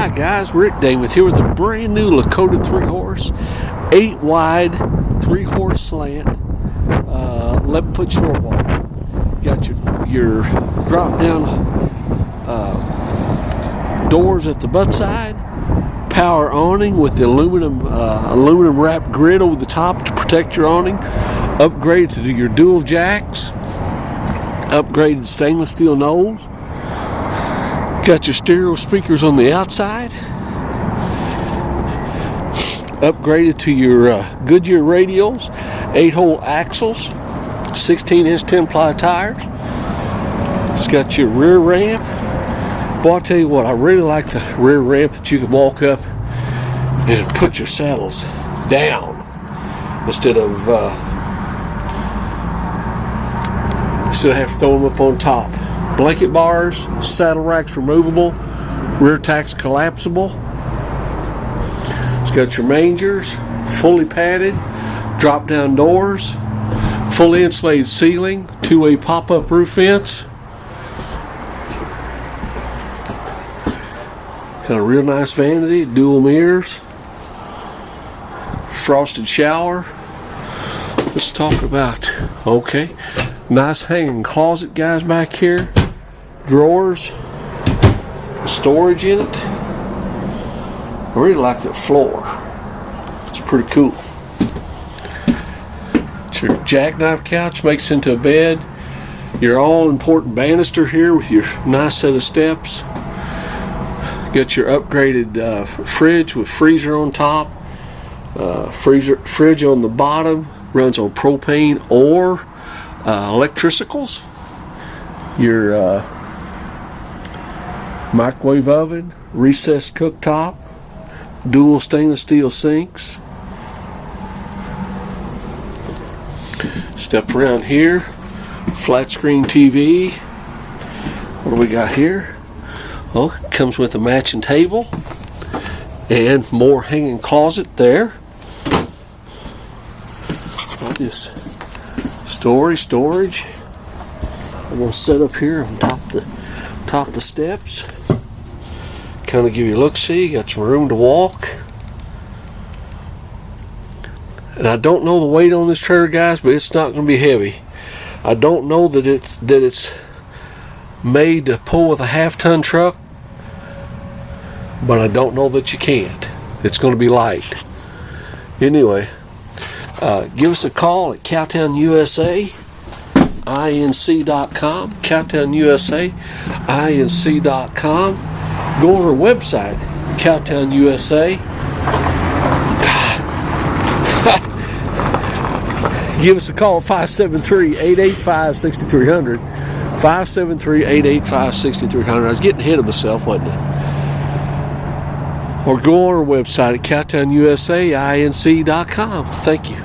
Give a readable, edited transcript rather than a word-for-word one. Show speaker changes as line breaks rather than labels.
Hi guys, Rick Damon here with a brand new Lakota 3-horse, 8-wide, 3-horse slant, 11-foot short wall. Got your drop down doors at the butt side, power awning with the aluminum wrapped grid over the top to protect your awning, upgraded to your dual jacks, upgraded stainless steel nose. Got your stereo speakers on the outside, upgraded to your Goodyear radials, 8-hole axles, 16-inch 10-ply tires. It's got your rear ramp. Boy, I'll tell you what, I really like the rear ramp that you can walk up and put your saddles down instead of having to throw them up on top. Blanket bars, saddle racks removable, rear tacks collapsible. It's got your mangers, fully padded, drop down doors, fully insulated ceiling, 2-way pop-up roof vents. Got a real nice vanity, dual mirrors, frosted shower. Let's talk about, nice hanging closet, guys, back here. Drawers, storage in it. I really like that floor. It's pretty cool. It's your jackknife couch, makes into a bed. Your all-important banister here with your nice set of steps. Got your upgraded fridge with freezer on top. Fridge on the bottom. Runs on propane or electricals. Your microwave oven, recessed cooktop, dual stainless steel sinks. Step around here, flat screen TV. What do we got here? Oh, it comes with a matching table and more hanging closet there. This storage. I'm gonna set up here on top the steps. Kind of give you a look-see. Got some room to walk. And I don't know the weight on this trailer, guys, but it's not going to be heavy. I don't know that it's made to pull with a half-ton truck, but I don't know that you can't. It's going to be light. Anyway, give us a call at Cowtown USA Inc.com. Cowtown USA Inc.com. Go on our website, Cowtown USA. Give us a call at 573-885-6300. 573-885-6300. I was getting ahead of myself, wasn't I? Or go on our website at CowtownUSA Inc.com. Thank you.